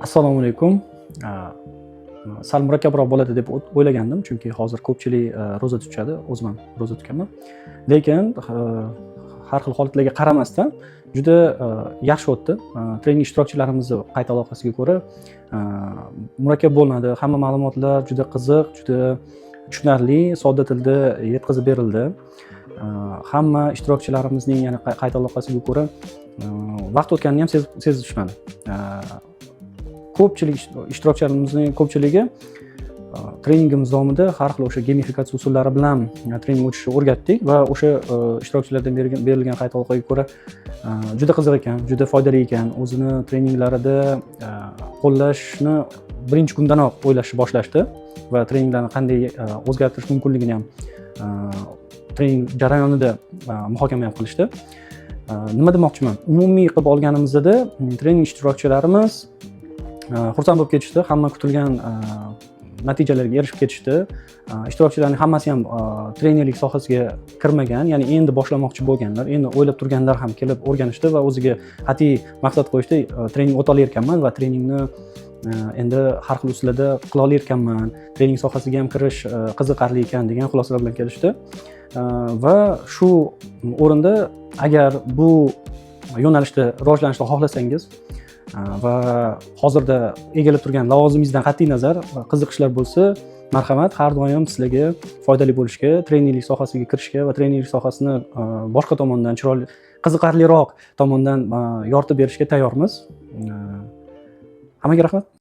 Assalomu alaykum. Sal murakkabroq bo'ladi deb o'ylagandim, chunki hozir ko'pchilik roza tutishadi, o'zim ham roza tutganman. Lekin har xil holatlarga qaramasdan juda yaxshi o'tdi. Trening ishtirokchilarimizning qayta aloqasiga ko'ra murakkab bo'lmadi. Hamma ma'lumotlar juda qiziq, juda tushunarli, sodda tilda yetkazib berildi. Hamma ishtirokchilarimizning yana qayta aloqasiga ko'ra vaqt o'tganini ham sezishmadi. Ko'pchilik ishtirokchilarimizning ko'pchiligi treningimiz davomida har xil o'sha gamifikatsiya usullari bilan trening o'tishni o'rgatdik va o'sha ishtirokchilardan berilgan qayta aloqaga ko'ra juda qiziq ekan, juda foydali ekan. O'zini treninglarida qo'llashni birinchi kundanoq o'ylashni boshlashdi va treninglarni qanday o'zgartirish mumkinligini ham trening jarayonida muhokama ham qilishdi. Nima demoqchiman? Umumiy qilib olganimizda trening ishtirokchilarimiz xursand bo'lib ketishdi, hamma kutilgan natijalarga erishib ketishdi. Ishtirokchilarning hammasi ham trenerlik sohasiga kirmagan, ya'ni endi boshlamoqchi bo'lganlar, endi o'ylab turganlar ham kelib o'rganishdi va o'ziga qat'iy maqsad qo'yishdi, trening o'ta olarkanman va treningni endi har xil usullarda qila olarkanman, trening sohasiga ham kirish qiziqarli ekan degan xulosalar bilan kelishdi. Va shu o'rinda agar bu yo'nalishda rivojlanishni xohlasangiz va hozirda egallab turgan lavozimingizdan qat'iy nazar qiziqishlar bo'lsa, marhamat, har doim sizlarga foydali bo'lishga, trenerlik sohasiga kirishga va trenerlik sohasini boshqa tomondan chiroyli, qiziqarliroq tomondan yoritib berishga tayyormiz. Hammaga rahmat.